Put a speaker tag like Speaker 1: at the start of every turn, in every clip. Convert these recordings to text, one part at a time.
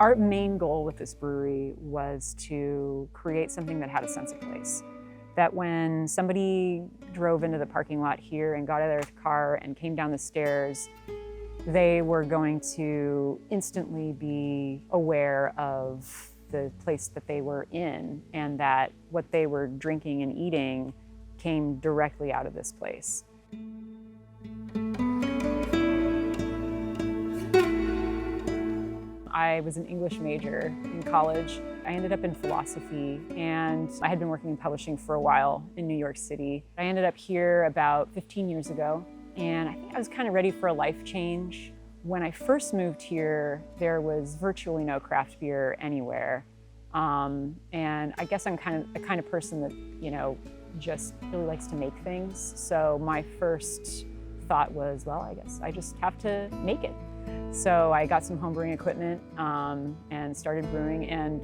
Speaker 1: Our main goal with this brewery was to create something that had a sense of place. That when somebody drove into the parking lot here and got out of their car and came down the stairs, they were going to instantly be aware of the place that they were in, and that what they were drinking and eating came directly out of this place. I was an English major in college. I ended up in philosophy, and I had been working in publishing for a while in New York City. I ended up here about 15 years ago, and I think I was kind of ready for a life change. When I first moved here, there was virtually no craft beer anywhere. And I guess I'm kind of the kind of person that, just really likes to make things. So my first thought was, well, I guess I just have to make it. So I got some homebrewing equipment and started brewing, and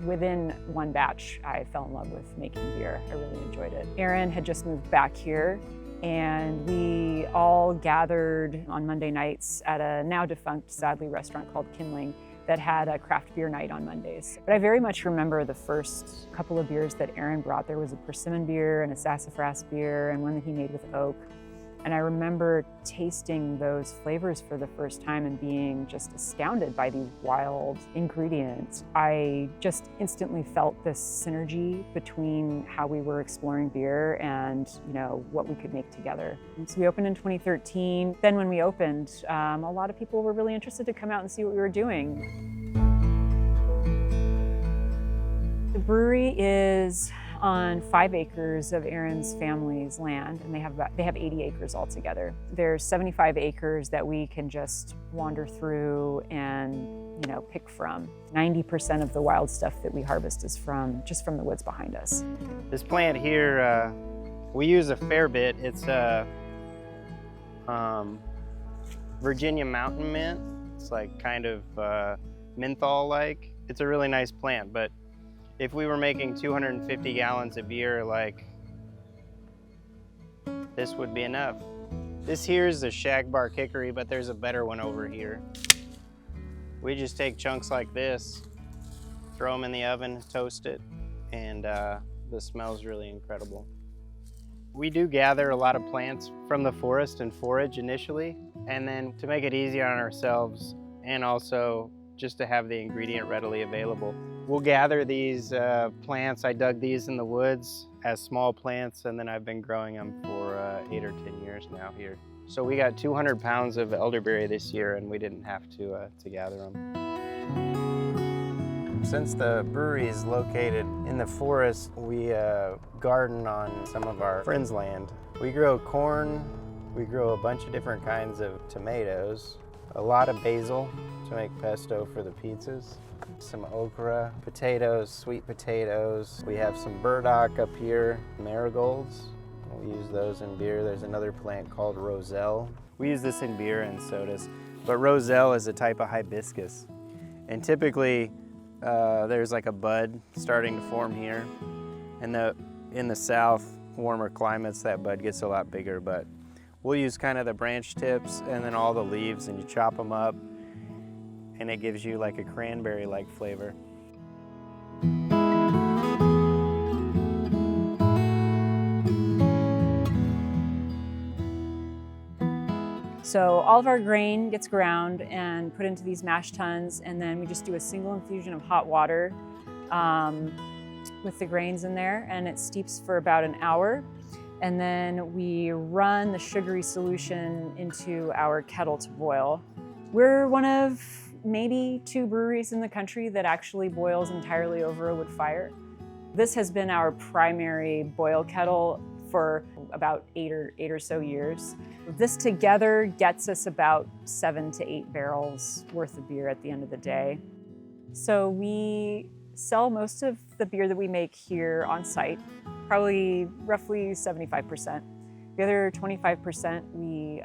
Speaker 1: within one batch, I fell in love with making beer. I really enjoyed it. Aaron had just moved back here, and we all gathered on Monday nights at a now defunct, sadly, restaurant called Kindling that had a craft beer night on Mondays. But I very much remember the first couple of beers that Aaron brought. There was a persimmon beer and a sassafras beer and one that he made with oak. And I remember tasting those flavors for the first time and being just astounded by these wild ingredients. I just instantly felt this synergy between how we were exploring beer and what we could make together. And so we opened in 2013. Then when we opened, a lot of people were really interested to come out and see what we were doing. The brewery is on 5 acres of Aaron's family's land, and they have 80 acres altogether. There's 75 acres that we can just wander through and pick from. 90% of the wild stuff that we harvest is just from the woods behind us.
Speaker 2: This plant here, we use a fair bit. It's a Virginia mountain mint. It's like kind of menthol-like. It's a really nice plant, but if we were making 250 gallons of beer, this would be enough. This here is the Shagbark Hickory, but there's a better one over here. We just take chunks like this, throw them in the oven, toast it, and the smell's really incredible. We do gather a lot of plants from the forest and forage initially, and then to make it easier on ourselves, and also just to have the ingredient readily available. We'll gather these plants. I dug these in the woods as small plants, and then I've been growing them for 8 or 10 years now here. So we got 200 pounds of elderberry this year, and we didn't have to gather them. Since the brewery is located in the forest, we garden on some of our friends' land. We grow corn, we grow a bunch of different kinds of tomatoes, a lot of basil to make pesto for the pizzas, some okra, potatoes, sweet potatoes. We have some burdock up here, marigolds. We use those in beer. There's another plant called roselle. We use this in beer and sodas, but roselle is a type of hibiscus. And typically, there's like a bud starting to form here. And in the south, warmer climates, that bud gets a lot bigger, but we'll use kind of the branch tips and then all the leaves, and you chop them up, and it gives you like a cranberry-like flavor.
Speaker 1: So all of our grain gets ground and put into these mash tuns, and then we just do a single infusion of hot water with the grains in there, and it steeps for about an hour. And then we run the sugary solution into our kettle to boil. We're one of maybe 2 breweries in the country that actually boils entirely over a wood fire. This has been our primary boil kettle for about 8 or so years. This together gets us about 7 to 8 barrels worth of beer at the end of the day. So we sell most of the beer that we make here on site, probably roughly 75%. The other 25% we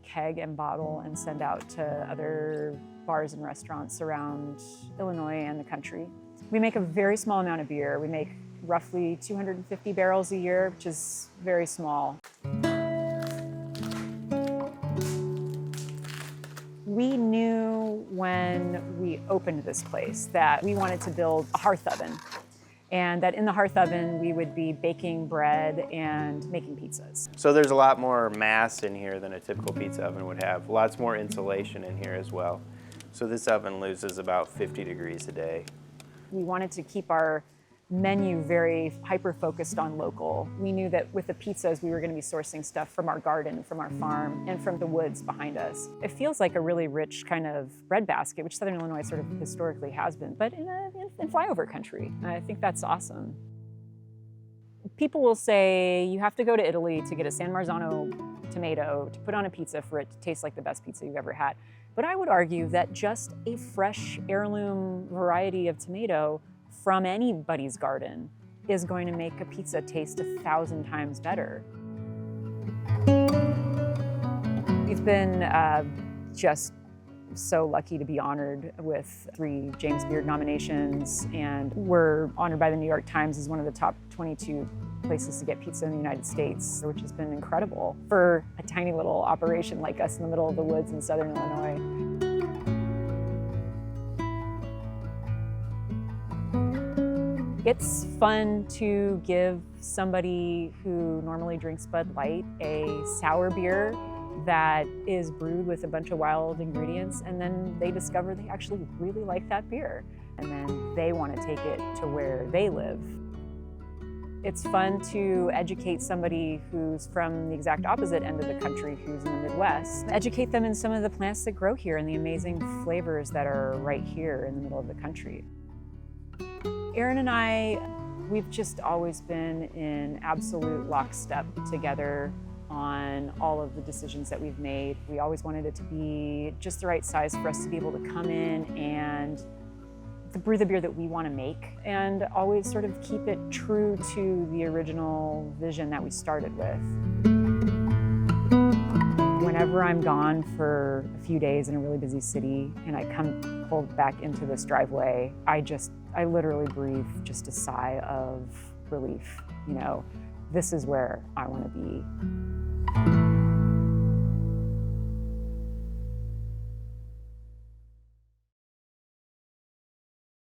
Speaker 1: keg and bottle and send out to other bars and restaurants around Illinois and the country. We make a very small amount of beer. We make roughly 250 barrels a year, which is very small. We knew when we opened this place that we wanted to build a hearth oven, and that in the hearth oven we would be baking bread and making pizzas.
Speaker 2: So there's a lot more mass in here than a typical pizza oven would have. Lots more insulation in here as well. So this oven loses about 50 degrees a day.
Speaker 1: We wanted to keep our menu very hyper-focused on local. We knew that with the pizzas, we were going to be sourcing stuff from our garden, from our farm, and from the woods behind us. It feels like a really rich kind of breadbasket, which Southern Illinois sort of historically has been, but in flyover country. I think that's awesome. People will say you have to go to Italy to get a San Marzano tomato to put on a pizza for it to taste like the best pizza you've ever had. But I would argue that just a fresh heirloom variety of tomato from anybody's garden is going to make a pizza taste 1,000 times better. We've been just so lucky to be honored with 3 James Beard nominations, and we're honored by the New York Times as one of the top 22 places to get pizza in the United States, which has been incredible for a tiny little operation like us in the middle of the woods in Southern Illinois. It's fun to give somebody who normally drinks Bud Light a sour beer that is brewed with a bunch of wild ingredients, and then they discover they actually really like that beer, and then they want to take it to where they live. It's fun to educate somebody who's from the exact opposite end of the country, who's in the Midwest. Educate them in some of the plants that grow here and the amazing flavors that are right here in the middle of the country. Aaron and I, we've just always been in absolute lockstep together on all of the decisions that we've made. We always wanted it to be just the right size for us to be able to come in and to brew the beer that we want to make, and always sort of keep it true to the original vision that we started with. Whenever I'm gone for a few days in a really busy city and I come pulled back into this driveway, I literally breathe just a sigh of relief. You know, this is where I want to be.